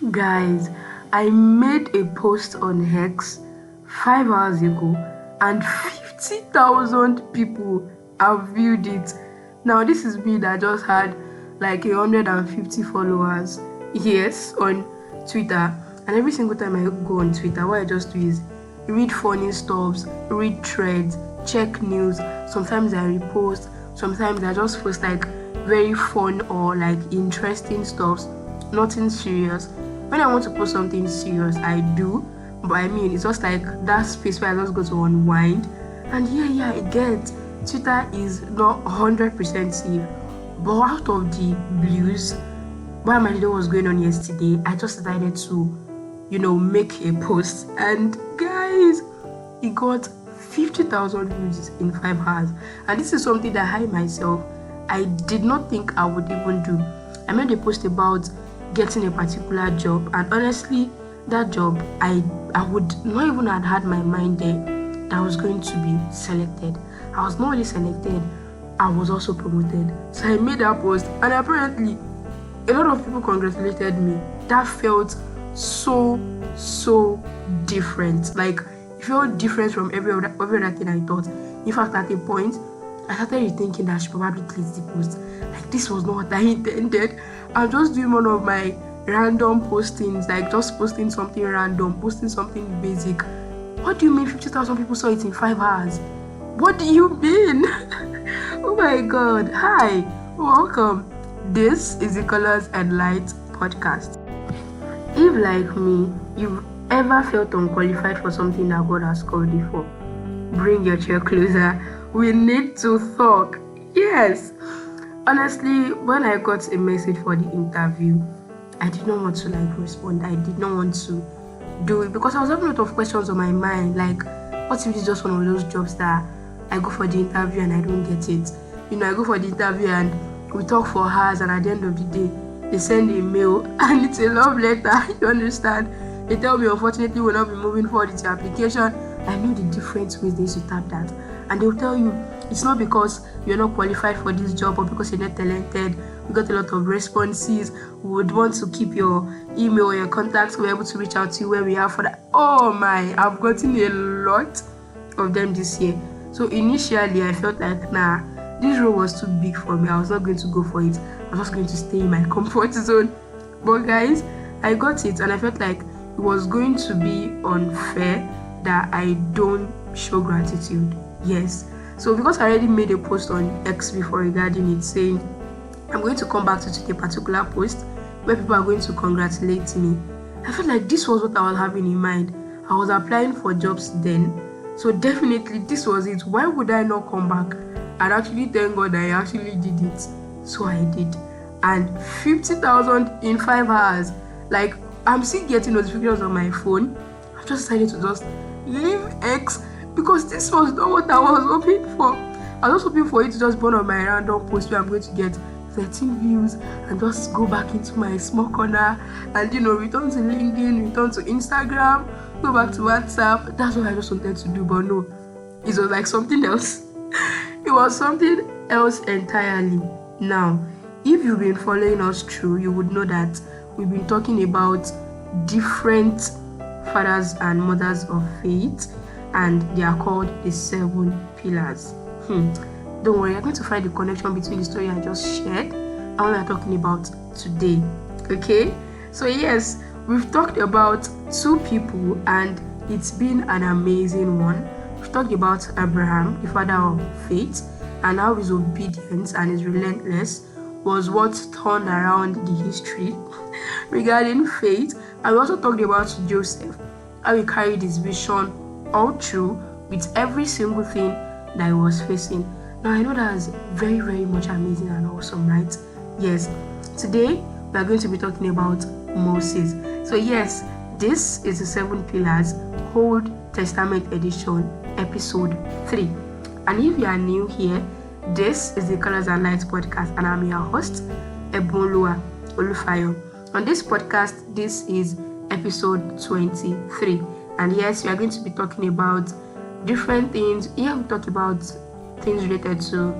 Guys, I made a post on Hex 5 hours ago and 50,000 people have viewed it. Now, this is me that just had like 150 followers, yes, on Twitter. And every single time I go on Twitter, what I just do is read funny stuffs, read threads, check news. Sometimes I repost, sometimes I just post like very fun or like interesting stuffs, nothing serious. When I want to post something serious, I do, but I mean it's just like that space where I just go to unwind. And I get Twitter is not 100% safe, but out of the blues, while my day was going on yesterday, I just decided to make a post, and guys, it got 50,000 views in 5 hours. And this is something that I myself, I did not think I would even do. I made a post about getting a particular job, and honestly, that job, I would not even have had my mind there that I was going to be selected. I was not only selected, I was also promoted. So I made that post, and apparently a lot of people congratulated me. That felt so different. Like, it felt different from every other thing I thought. In fact, at a point, I started thinking that I should probably delete the post. Like, this was not what I intended. I'm just doing one of my random postings, like just posting something random, posting something basic. What do you mean 50,000 people saw it in 5 hours? What do you mean? Oh my god. Hi, welcome. This is the Colors and Lights podcast. If, like me, you've ever felt unqualified for something that God has called you for, bring your chair closer. We need to talk. Yes. Honestly, when I got a message for the interview, I did not want to respond. I did not want to do it because I was having a lot of questions on my mind. Like, what if it's just one of those jobs that I go for the interview and I don't get it? I go for the interview and we talk for hours, and at the end of the day, they send a mail and it's a love letter. You understand? They tell me, unfortunately, we'll not be moving forward with your application. I know the different ways they should tap that. And they'll tell you, it's not because you're not qualified for this job or because you're not talented. We got a lot of responses. We would want to keep your email or your contacts. We're able to reach out to you where we are for that. Oh my, I've gotten a lot of them this year. So initially, I felt like, nah, this role was too big for me. I was not going to go for it. I was just going to stay in my comfort zone. But guys, I got it, and I felt like it was going to be unfair that I don't show gratitude. Yes. So because I already made a post on X before regarding it, saying I'm going to come back to a particular post where people are going to congratulate me, I felt like this was what I was having in mind. I was applying for jobs then, so definitely this was it. Why would I not come back and actually thank God I actually did it? So I did, and 50,000 in 5 hours. Like, I'm still getting notifications on my phone. I've just decided to just leave X because this was not what I was hoping for. I was hoping for it to just be one of my random posts where I'm going to get 13 views and just go back into my small corner and return to LinkedIn, return to Instagram, go back to WhatsApp. That's what I just wanted to do, but no, it was like something else. It was something else entirely. Now, if you've been following us through, you would know that we've been talking about different fathers and mothers of faith, and they are called the 7 pillars. Don't worry, you're going to find the connection between the story I just shared and what we're talking about today. Okay? So yes, we've talked about 2 people, and it's been an amazing one. We've talked about Abraham, the father of faith, and how his obedience and his relentless was what turned around the history regarding faith. And we also talked about Joseph, how he carried his vision all through with every single thing that he was facing. Now, I know that's very, very much amazing and awesome, right? Yes. Today, we are going to be talking about Moses. So yes, this is the 7 Pillars Old Testament Edition, episode 3. And if you are new here, this is the Colors and Lights podcast, and I'm your host, Ebonlua Olufayo. On this podcast, this is episode 23. And yes, we are going to be talking about different things. Here we talk about things related to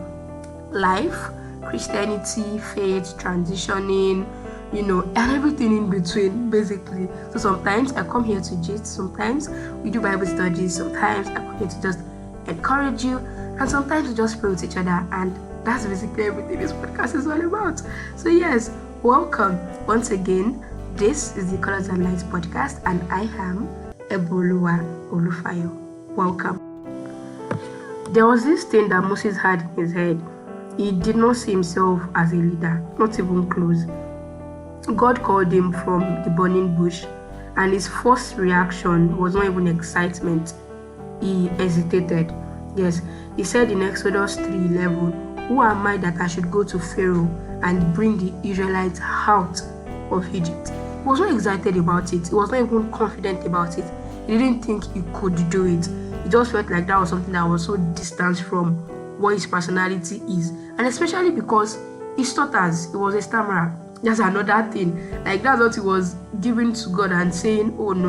life, Christianity, faith, transitioning, and everything in between, basically. So sometimes I come here to gist, sometimes we do Bible studies, sometimes I come here to just encourage you, and sometimes we just pray with each other, and that's basically everything this podcast is all about. So yes, welcome once again. This is the Colors and Lights podcast, and I am Eboluwa Olufayo. Welcome. There was this thing that Moses had in his head. He did not see himself as a leader, not even close. God called him from the burning bush, and his first reaction was not even excitement. He hesitated. Yes, he said in Exodus 3:11, "Who am I that I should go to Pharaoh and bring the Israelites out of Egypt?" He was not excited about it. He was not even confident about it. He didn't think he could do it. He just felt like that was something that was so distant from what his personality is, and especially because he stutters. He was a stammerer. That's another thing. Like, that's what he was giving to God and saying, "Oh, no,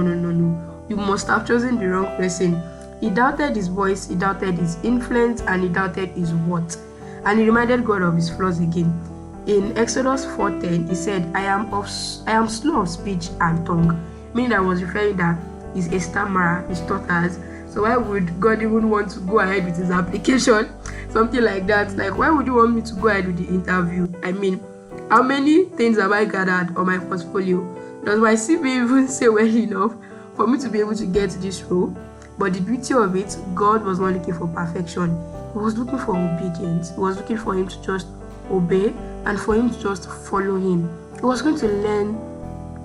you must have chosen the wrong person." He doubted his voice, he doubted his influence, and he doubted his worth. And he reminded God of his flaws again. In Exodus 4:10, he said, I am slow of speech and tongue. Meaning that was referring that he's a stammerer, he stutters. So why would God even want to go ahead with his application? Something like that. Like, why would you want me to go ahead with the interview? I mean, how many things have I gathered on my portfolio? Does my CV even say well enough for me to be able to get this role? But the beauty of it, God was not looking for perfection. He was looking for obedience. He was looking for him to just obey and for him to just follow him. He was going to learn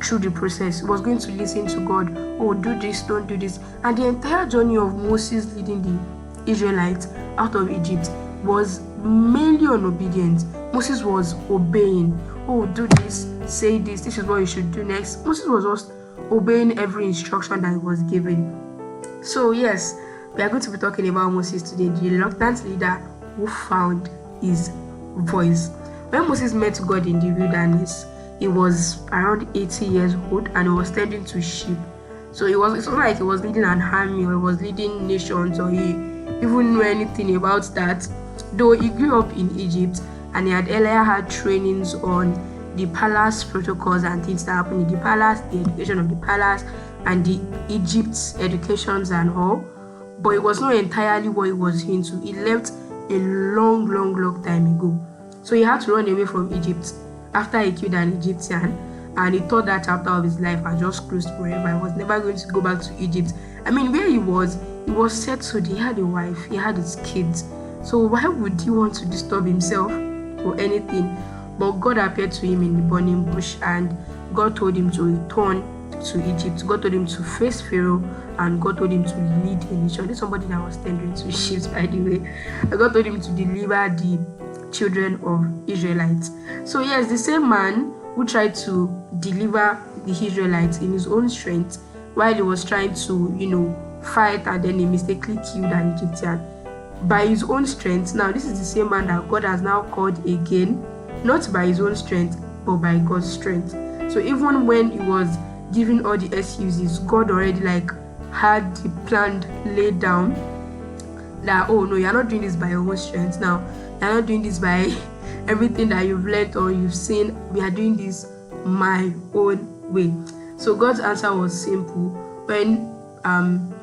through the process. He was going to listen to God. Oh, do this, don't do this. And the entire journey of Moses leading the Israelites out of Egypt was mainly on obedience. Moses was obeying. Oh, do this, say this, this is what you should do next. Moses was just obeying every instruction that he was given. So yes, we are going to be talking about Moses today, the reluctant leader who found his voice. When Moses met God in the wilderness, he was around 80 years old and he was tending to sheep. So it's not like he was leading an army or he was leading nations or he even knew anything about that. Though he grew up in Egypt and he had earlier had trainings on the palace protocols and things that happen in the palace, the education of the palace, and the Egypt's educations and all. But it was not entirely what he was into. He left a long time ago. So he had to run away from Egypt after he killed an Egyptian, and he thought that chapter of his life had just closed forever. He was never going to go back to Egypt. I mean, where he was settled. He had a wife, he had his kids. So why would he want to disturb himself for anything? But God appeared to him in the burning bush, and God told him to return to Egypt. God told him to face Pharaoh, and God told him to lead a nation. This is somebody that was tending to sheep, by the way. And God told him to deliver the children of Israelites. So yes, the same man who tried to deliver the Israelites in his own strength while he was trying to, fight, and then he mistakenly killed an Egyptian by his own strength. Now this is the same man that God has now called again, not by his own strength, but by God's strength. So even when he was giving all the excuses, God already had the plan laid down that, oh no, you're not doing this by your own strength. Now you're not doing this by everything that you've learned or you've seen. We are doing this my own way. So God's answer was simple. When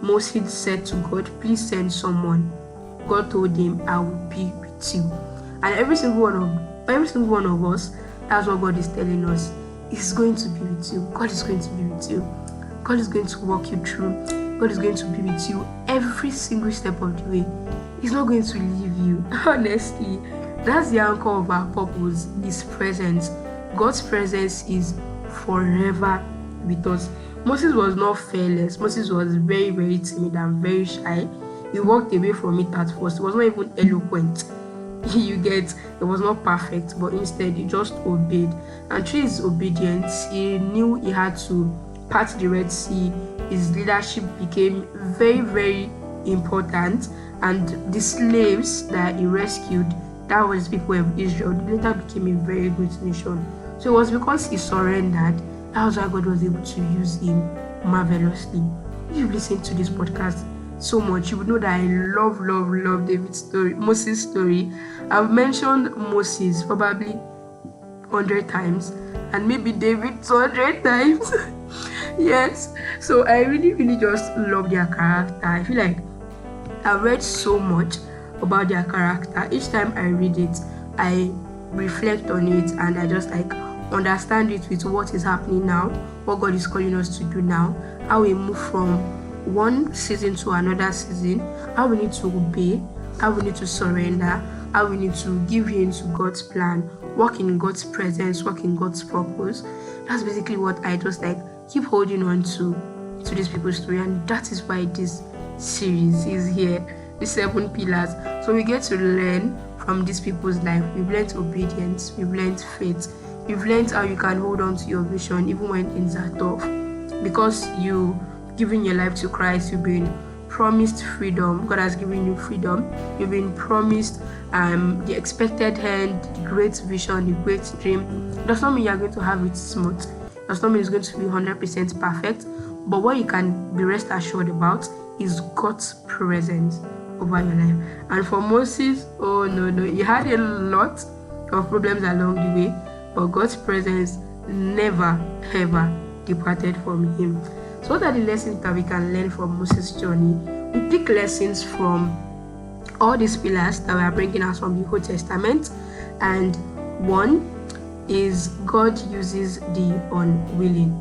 Moses said to God, "Please send someone," God told him, "I will be with you." And every single one of us, that's what God is telling us. He's going to be with you. God is going to be with you. God is going to walk you through. God is going to be with you every single step of the way. He's not going to leave you. Honestly, that's the anchor of our purpose, His presence. God's presence is forever with us. Moses was not fearless. Moses was very, very timid and very shy. He walked away from it at first. He was not even eloquent. You get, it was not perfect, but instead he just obeyed. And through his obedience, he knew he had to part the Red Sea. His leadership became very, very important. And the slaves that he rescued, that was people of Israel, they later became a very great nation. So it was because he surrendered, that was why God was able to use him marvelously. If you've listened to this podcast so much, you would know that I love David's story, Moses' story. I've mentioned Moses probably 100 times, and maybe David 200 times. Yes, so I really just love their character. I feel like I've read so much about their character. Each time I read it, I reflect on it, and I just like understand it with what is happening now, what God is calling us to do now, how we move from one season to another season, how we need to obey, how we need to surrender, how we need to give in to God's plan, walk in God's presence, walk in God's purpose. That's basically what I just like keep holding on to these people's story, and that is why this series is here, the 7 pillars. So we get to learn from these people's life. We've learned obedience, we've learned faith, we've learned how you can hold on to your vision even when things are tough. Because you giving your life to Christ, you've been promised freedom. God has given you freedom. You've been promised the expected end, the great vision, the great dream. It does not mean you're going to have it smooth. It does not mean it's going to be 100% perfect. But what you can be rest assured about is God's presence over your life. And for Moses, oh no, he had a lot of problems along the way, but God's presence never ever departed from him. So what are the lessons that we can learn from Moses' journey? We pick lessons from all these pillars that we are bringing us from the Old Testament, and one is God uses the unwilling.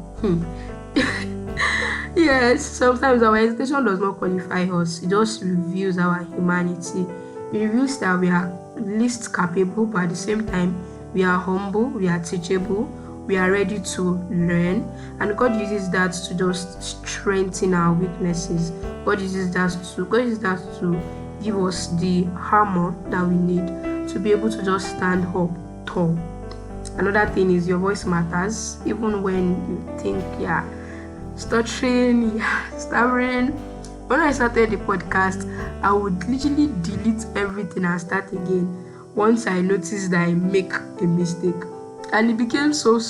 Yes, sometimes our hesitation does not qualify us. It just reveals our humanity. It reveals that we are least capable, but at the same time, we are humble, we are teachable, we are ready to learn. And God uses that to just strengthen our weaknesses. God uses that to give us the armor that we need to be able to just stand up tall. Another thing is your voice matters, even when you think stuttering, stammering. When I started the podcast, I would literally delete everything and start again once I noticed that I make a mistake. And it became so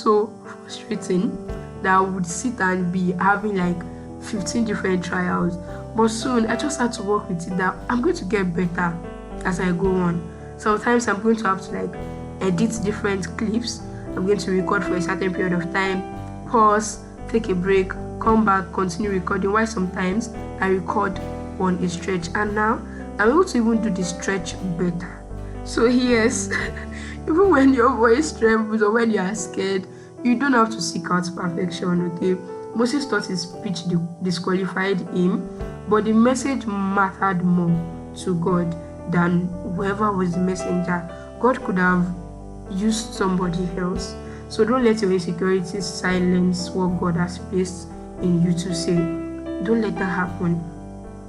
frustrating that I would sit and be having like 15 different trials. But soon I just had to work with it that I'm going to get better as I go on. Sometimes I'm going to have to like edit different clips. I'm going to record for a certain period of time, pause, take a break, come back, continue recording. While sometimes I record on a stretch, and now I'm able to even do the stretch better. So yes, even when your voice trembles or when you are scared, you don't have to seek out perfection, okay? Moses thought his speech disqualified him, but the message mattered more to God than whoever was the messenger. God could have used somebody else. So don't let your insecurities silence what God has placed in you to say. Don't let that happen.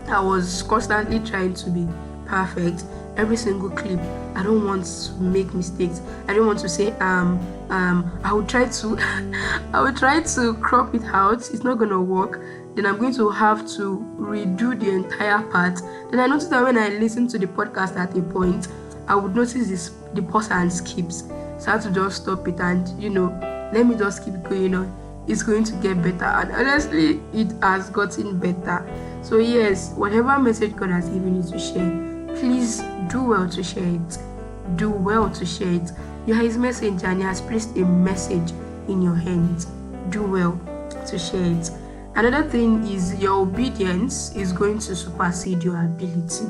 I was constantly trying to be perfect. Every single clip, I don't want to make mistakes. I don't want to say I will try to crop it out. It's not gonna work. Then I'm going to have to redo the entire part. Then I noticed that when I listen to the podcast at a point, I would notice the pause and skips. So I had to just stop it and let me just keep going on. It's going to get better, and honestly, it has gotten better. So yes, whatever message God has given you to share, please do well to share it. Do well to share it. You are His messenger, and He has placed a message in your hands. Do well to share it. Another thing is your obedience is going to supersede your ability.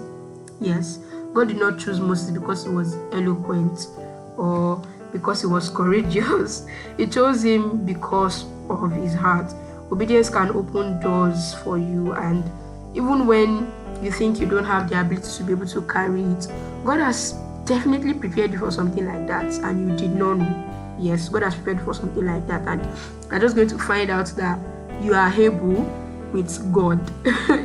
Yes, God did not choose Moses because he was eloquent or because he was courageous. He chose him because of his heart. Obedience can open doors for you, and even when you think you don't have the ability to be able to carry it, God has definitely prepared you for something like that, and you did not know. Yes, God has prepared you for something like that, and you're just going to find out that you are able with God.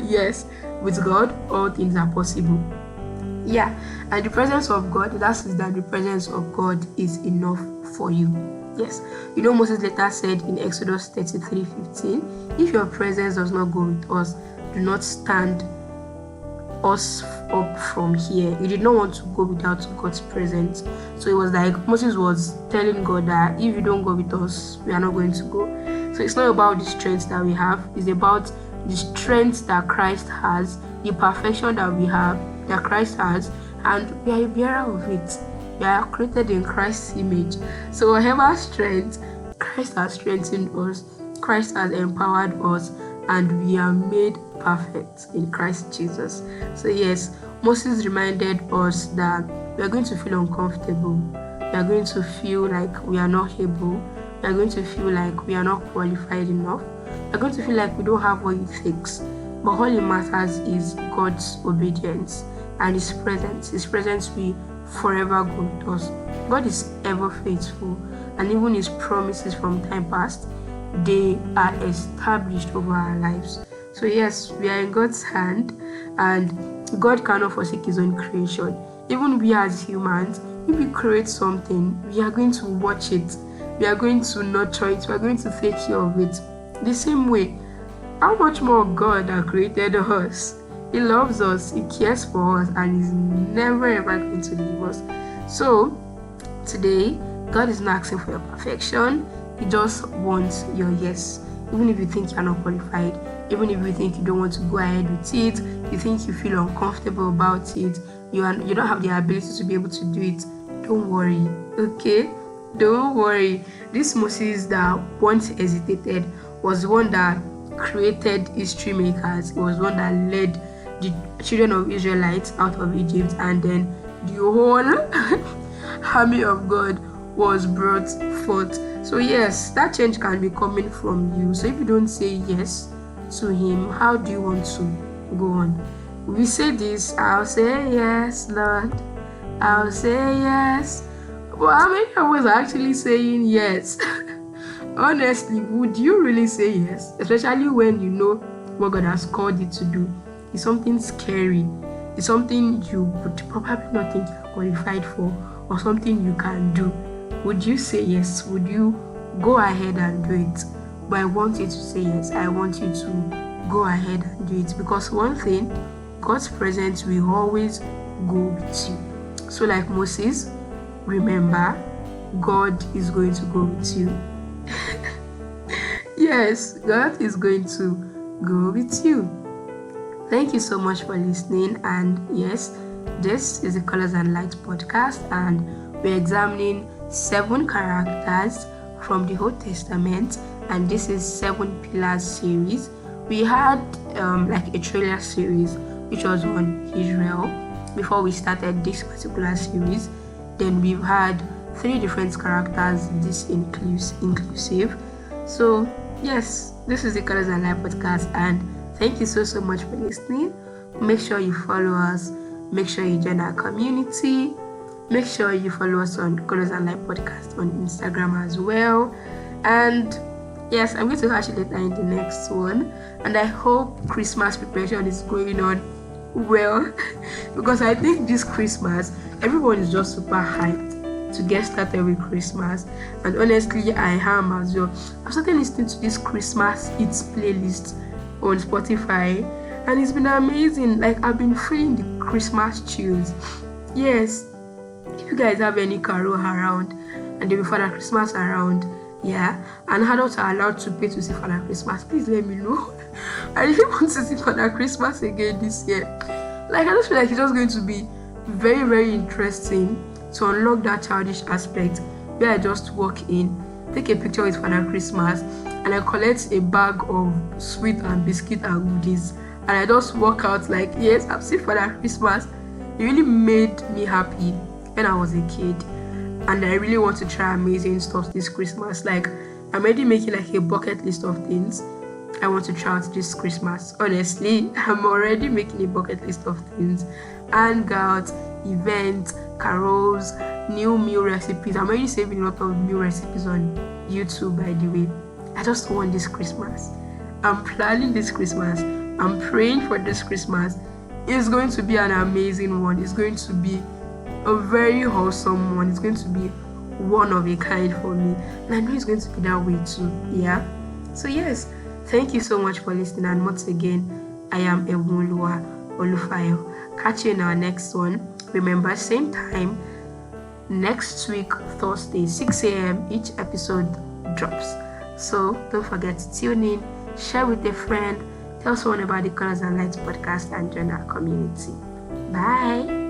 Yes, with God, all things are possible. Yeah, and the presence of God, that is that the presence of God is enough for you. Yes, Moses later said in Exodus 33:15, if your presence does not go with us, do not stand us up from here. He did not want to go without God's presence. So it was like Moses was telling God that if you don't go with us, we are not going to go. So it's not about the strength that we have, it's about the strength that Christ has, the perfection that we have, that Christ has, and we are a bearer of it. We are created in Christ's image. So whatever strength Christ has strengthened us, Christ has empowered us, and we are made perfect in Christ Jesus. So yes, Moses reminded us that we are going to feel uncomfortable. We are going to feel like we are not able. We are going to feel like we are not qualified enough. We are going to feel like we don't have what it takes. But all it matters is God's obedience and His presence. His presence will forever go with us. God is ever faithful, and even His promises from time past, they are established over our lives. So yes, we are in God's hand, and God cannot forsake His own creation. Even we as humans, if we create something, we are going to watch it, we are going to nurture it, we are going to take care of it. The same way, how much more God that created us? He loves us, He cares for us, and He's never ever going to leave us. So today, God is not asking for your perfection. He just wants your yes. Even if you think you're not qualified, even if you think you don't want to go ahead with it, you think you feel uncomfortable about it, you don't have the ability to be able to do it, don't worry, okay? Don't worry. This Moses that once hesitated was one that created history makers. It was one that led the children of Israelites out of Egypt, and then the whole army of God was brought forth. So yes, that change can be coming from you. So if you don't say yes to Him, how do you want to go on? We say this, I'll say yes, Lord, I'll say yes. But how many of us are actually saying yes? Honestly, would you really say yes? Especially when you know what God has called you to do. It's something scary. It's something you would probably not think you're qualified for, or something you can do. Would you say yes? Would you go ahead and do it? But I want you to say yes. I want you to go ahead and do it, because one thing, God's presence will always go with you. So like Moses, remember, God is going to go with you. Yes, God is going to go with you. Thank you so much for listening. And yes, this is the Colors and Lights podcast, and we're examining 7 characters from the Old Testament, and this is 7 Pillars series. We had like a trailer series which was on Israel before we started this particular series. Then we've had 3 different characters, this inclusive. So yes, this is the Colors and Light podcast, and thank you so much for listening. Make sure you follow us, make sure you join our community, make sure you follow us on Colors and Light podcast on Instagram as well. And yes, I'm going to catch you later in the next one, and I hope Christmas preparation is going on well because I think this Christmas everyone is just super hyped to get started with Christmas, and honestly I am as well. I've started listening to this Christmas hits playlist on Spotify, and it's been amazing. Like, I've been feeling the Christmas chills. Yes, if you guys have any carol around and there be Father Christmas around, yeah, and adults are allowed to pay to see Father Christmas, please let me know. I really want to see Father Christmas again this year. Like, I just feel like it's just going to be very interesting to unlock that childish aspect where I just walk in, take a picture with Father Christmas, and I collect a bag of sweet and biscuit and goodies, and I just walk out like, yes, I've seen Father Christmas. It really made me happy when I was a kid, and I really want to try amazing stuff this Christmas. Like, I'm already making like a bucket list of things I want to try out this Christmas. Honestly, I'm already making a bucket list of things, hangouts, events, carols, new meal recipes. I'm already saving a lot of meal recipes on YouTube, by the way. I just want this Christmas. I'm planning this Christmas. I'm praying for this Christmas. It's going to be an amazing one. It's going to be a very wholesome one. It's going to be one of a kind for me. And I know it's going to be that way too. Yeah. So yes, thank you so much for listening. And once again, I am Ewunlua Olufayo. Catch you in our next one. Remember, same time next week, Thursday, 6 a.m. each episode drops. So don't forget to tune in, share with a friend, tell someone about the Colors and Lights podcast, and join our community. Bye.